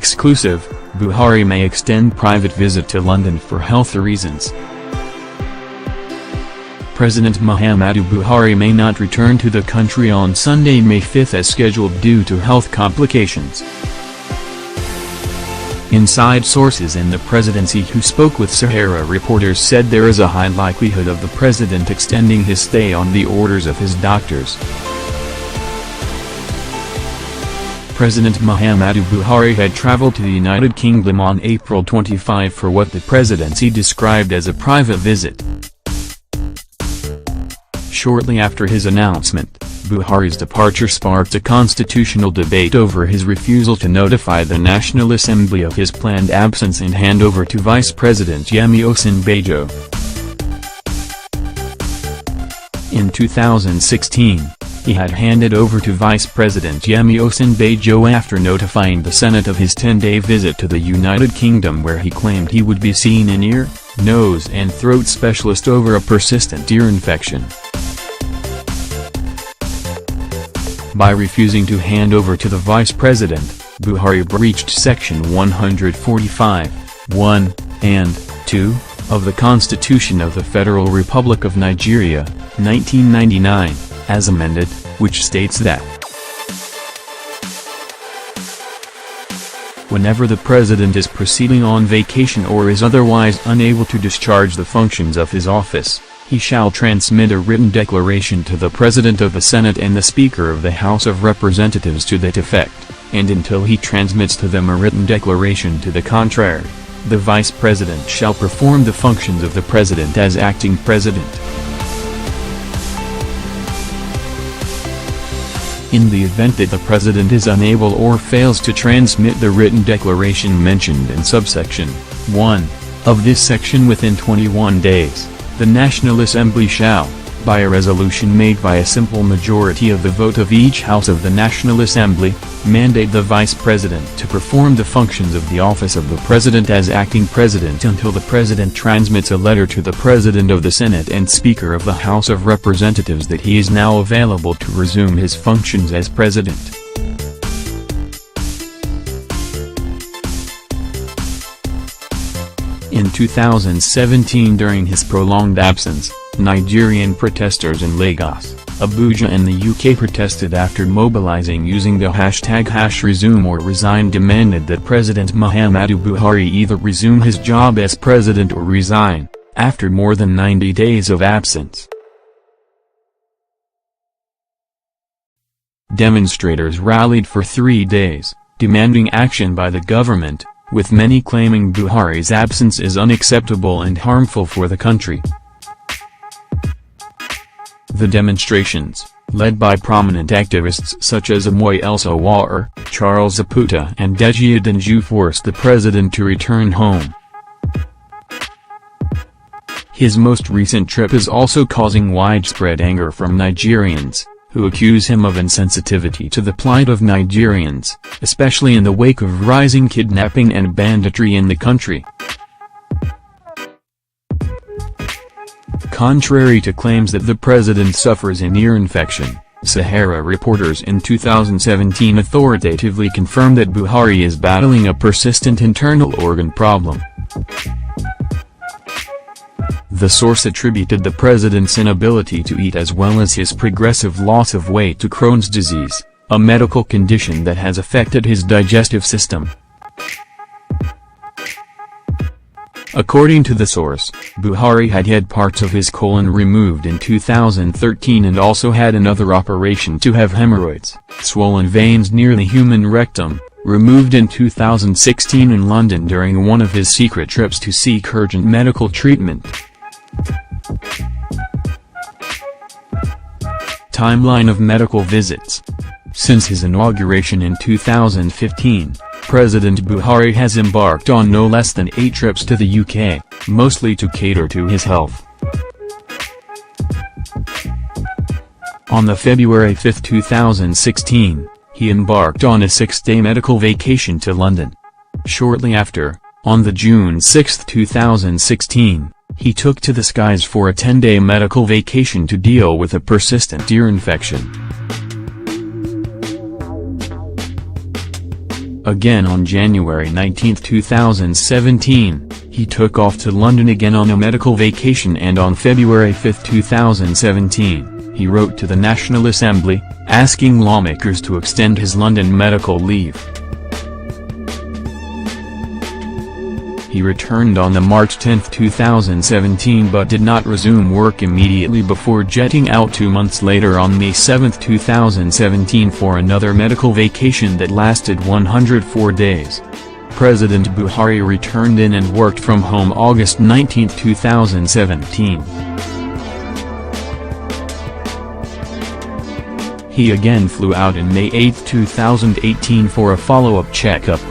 Exclusive, Buhari may extend private visit to London for health reasons. President Muhammadu Buhari may not return to the country on Sunday, May 5 as scheduled due to health complications. Inside sources in the presidency who spoke with SaharaReporters said there is a high likelihood of the president extending his stay on the orders of his doctors. President Muhammadu Buhari had traveled to the United Kingdom on April 25 for what the presidency described as a private visit. Shortly after his announcement, Buhari's departure sparked a constitutional debate over his refusal to notify the National Assembly of his planned absence and handover to Vice President Yemi Osinbajo. In 2016, he had handed over to Vice President Yemi Osinbajo after notifying the Senate of his 10-day visit to the United Kingdom, where he claimed he would be seeing an ear, nose and throat specialist over a persistent ear infection. By refusing to hand over to the vice president, Buhari breached Section 145(1) and (2) of the Constitution of the Federal Republic of Nigeria, 1999, as amended, which states that whenever the president is proceeding on vacation or is otherwise unable to discharge the functions of his office, he shall transmit a written declaration to the President of the Senate and the Speaker of the House of Representatives to that effect, and until he transmits to them a written declaration to the contrary, the Vice President shall perform the functions of the President as acting President. In the event that the President is unable or fails to transmit the written declaration mentioned in subsection 1 of this section within 21 days, the National Assembly shall, by a resolution made by a simple majority of the vote of each House of the National Assembly, mandate the Vice President to perform the functions of the office of the President as acting President until the President transmits a letter to the President of the Senate and Speaker of the House of Representatives that he is now available to resume his functions as President. In 2017, during his prolonged absence, Nigerian protesters in Lagos, Abuja and the UK protested after mobilizing using the hashtag #ResumeOrResign, demanded that President Muhammadu Buhari either resume his job as president or resign, after more than 90 days of absence. Demonstrators rallied for 3 days, demanding action by the government, with many claiming Buhari's absence is unacceptable and harmful for the country. The demonstrations, led by prominent activists such as Amoy El-Sawar, Charles Aputa and Deji Adenju, forced the president to return home. His most recent trip is also causing widespread anger from Nigerians, who accuse him of insensitivity to the plight of Nigerians, especially in the wake of rising kidnapping and banditry in the country. Contrary to claims that the president suffers an ear infection, SaharaReporters in 2017 authoritatively confirmed that Buhari is battling a persistent internal organ problem. The source attributed the president's inability to eat as well as his progressive loss of weight to Crohn's disease, a medical condition that has affected his digestive system. According to the source, Buhari had had parts of his colon removed in 2013 and also had another operation to have hemorrhoids, swollen veins near the human rectum, removed in 2016 in London during one of his secret trips to seek urgent medical treatment. Timeline of medical visits. Since his inauguration in 2015, President Buhari has embarked on no less than 8 trips to the UK, mostly to cater to his health. On the February 5, 2016, he embarked on a 6-day medical vacation to London. Shortly after, on the June 6, 2016, he took to the skies for a 10-day medical vacation to deal with a persistent ear infection. Again on January 19, 2017, he took off to London again on a medical vacation, and on February 5, 2017, he wrote to the National Assembly, asking lawmakers to extend his London medical leave. He returned on March 10, 2017, but did not resume work immediately before jetting out 2 months later on May 7, 2017 for another medical vacation that lasted 104 days. President Buhari returned in and worked from home August 19, 2017. He again flew out in May 8, 2018 for a follow-up checkup.